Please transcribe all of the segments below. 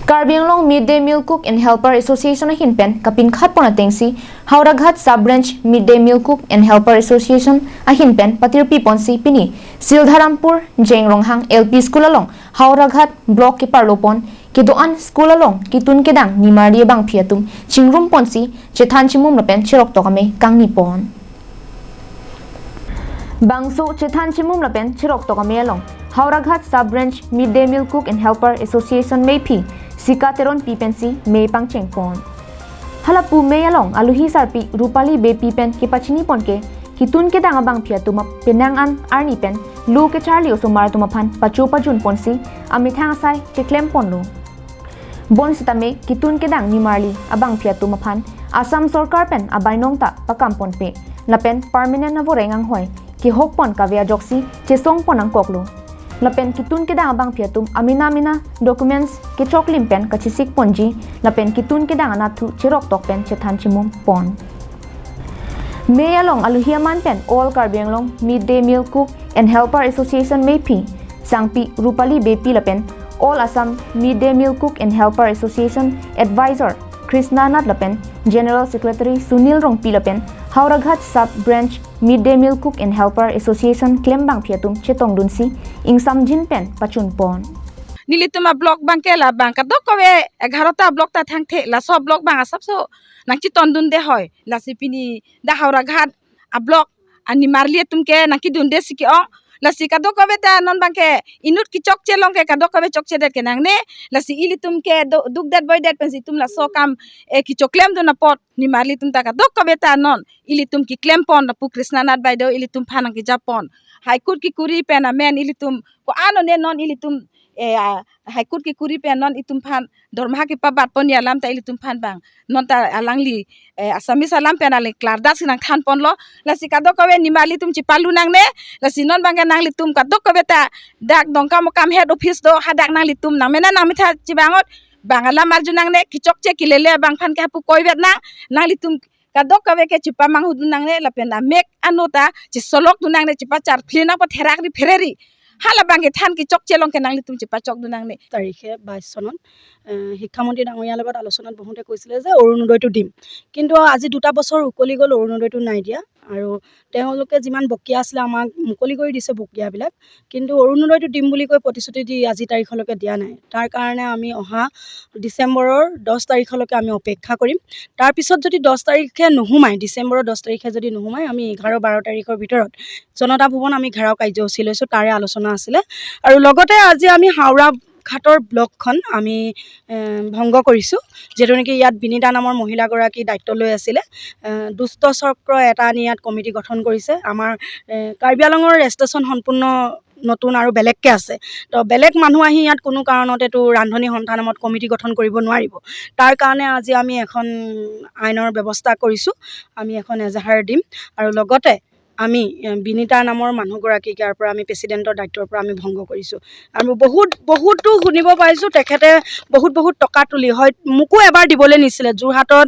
Karbi Anglong Midday Meal Cook and Helper Association Ahinpen kapin khat pona tengsi Howraghat Sub Branch Midday Meal Cook and Helper Association Ahinpen patirpi ponsi pini Sildharampur Jengronghang LP School along Howraghat Block Kiparlopon Kidoan School along Kitun Kedang Nimari Bang Piatum Chingrum Ponsi Chethan Chemun lapen Cheroktok ame Kang Nipon Bangso Chethan Chemun lapen Cheroktok ame along Howraghat Sub Branch Midday Meal Cook and Helper Association Maypi Sikateron Pipensi May Pangchengpon Halapu May along Aluhi Sarpi Rupali Be Pipen Kipachini Ponke Kitun Kedang abang Piatuma Penangan Arni Pen Lu ke Charlie Osomar Tumapan Pachu Pajun Ponsi Amitang Sai Cheklem Ponlo Bon Sitame Kitun Kedang ni Marli abang Piatumapan Asam Sorkar Pen Abainongta Pakampon Pe Lapen Permanent na Vorengang Hoy Ki Hokpon Kavia Joksi Chesong Ponang Koklo Lapen Kitun Kedang abang Piatum Amina documents Ki Choklim Pen Kachisik Ponji Lapen Kitun Kedang Anatu Cheroktok Pen Chethan Chemum Pon May along Aluhiaman Pen All Karbi Anglong Midday Meal Cook and Helper Association Maypi Sangpi Rupali Bepi Lapen All Assam Midday Meal Cook and Helper Association Advisor Krishna Nath Lapen General Secretary Sunil Rongpi Lapen Howraghat Sub Branch Midday Meal Cook and Helper Association Klembang Piatum Chetong Dunsi Ingsam Jinpen Pachun Pon Nilituma block bangkela bangka dokowe 11ta block ta thangthe la sob block bang asapso nangchi tondun de hoy la sipini da Howraghat a block ani marlie tumke nangki dunde siki ong la sika dokowe ta non bangke inut ki chok chelong ke ka dokowe chok chedet ke nangne la si ili tumke duk dat boy dat pensi tum la so kam ki choklem do na pot ni marli tum ta ka dokowe ta non ili tum ki klem pon na pu Krishna Nath by do ili tum phanang ki japon haikut ki kuri pena men ili tum ko ano ne non ili tum haikut ki kuri pe non itum phan dorma ki pabat pon ya lam ta ili tum phan bang non ta alangli asami salam pe na le klarda sinang khan pon lo la sika do kowe nimali tum chipalu nang ne la sinon bang nang li tum ka do kowe ta dak dongka mo kam head office do hadak nang li tum nang mena nang mitha chibangot bangala marju nang ne kichok che kilele bang phan ka pu koi bet nang li tum kadok kawe ke chipa mang hudu nang ne la pe na mek anota chi solok du nang ne chipa char phlina pa therak ri fereri hala bange than ki chok chelong ke nangli tum chipa chok du nangne তাৰিখে 22 চনত শিক্ষামন্ত্ৰী ডাঙৰীয়াৰ লগত আলোচনাত বহুতে কৈছিলে যে অৰুণোদয়টো দিম কিন্তু আজি 2টা বছৰ উকলি গ'ল অৰুণোদয়টো নাই দিয়া আৰু তেওঁলোকে যিমান বকিয়া আছিল আমাক মুকলি কৰি দিছে বকিয়াবিলাক কিন্তু অৰুণোদয়টো দিম বুলি কৈ প্ৰতিশ্ৰুতি দি আজি তাৰিখলৈকে দিয়া নাই তাৰ কাৰণে আমি অহা ডিসেম্বৰৰ 10 তাৰিখলৈকে আমি অপেক্ষা কৰিম তাৰ পিছত যদি 10 তাৰিখে নোহুমাই ডিসেম্বৰৰ 10 তাৰিখে যদি নোহুমাই আমি 11 12 তাৰিখৰ ভিতৰত জনতা ভৱন আমি ঘেৰাও কাৰ্যসূচী লৈছো তাৰে আলোচনা আছিলে আৰু লগতে আজি আমি হাওৰাঘাটৰ ব্লকখন আমি ভংগ কৰিছো যেটো নেকি ইয়াত বিনিতা নামৰ মহিলাগৰাকী দায়িত্ব লৈ আছিল দুষ্ট চক্ৰ এটা নিয়াত কমিটি গঠন কৰিছে আমাৰ কাৰ্বি আংলঙৰ ৰেজিষ্ট্ৰেচন সম্পূৰ্ণ নতুন আৰু বেলেগকে আছে তো বেলেগ মানুহ আহি ইয়াত কোনো কাৰণতে তো ৰান্ধনী সন্থা নামত কমিটি গঠন কৰিব নোৱাৰিব তাৰ কাৰণে আজি আমি এখন আইনৰ ব্যৱস্থা কৰিছো আমি এখন এজাহাৰ দিম আৰু লগতে আমি বিনিতা নামৰ মানুহগৰাকীক ইয়াৰ পৰা আমি প্ৰেসিডেন্টৰ দায়িত্বৰ পৰা আমি ভংগ কৰিছো আৰু বহুতো শুনিব পাইছো তেখেতে বহুত টকা তুলি হয় মুকো এবাৰ দিবলৈ নিছিলে জুৰহাটত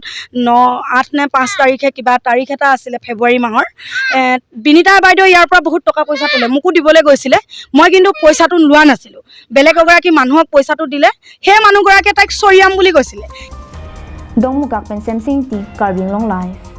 8 নে 5 তাৰিখে কিবা তাৰিখ এটা আছিল ফেব্ৰুৱাৰী মাহৰ বিনিতা বাইদেউ ইয়াৰ পৰা বহুত টকা পইচা তুলে মুকো দিবলৈ গৈছিলে মই কিন্তু পইচাটো লোৱা নাছিলো বেলেগ এগৰাকী মানুহক পইচাটো দিলে হে মানুহগৰাকীয়ে তাইক চৰিয়াম বুলি কৈছিলে Dongmukak Pen Sensing Ti Karbi Anglong Live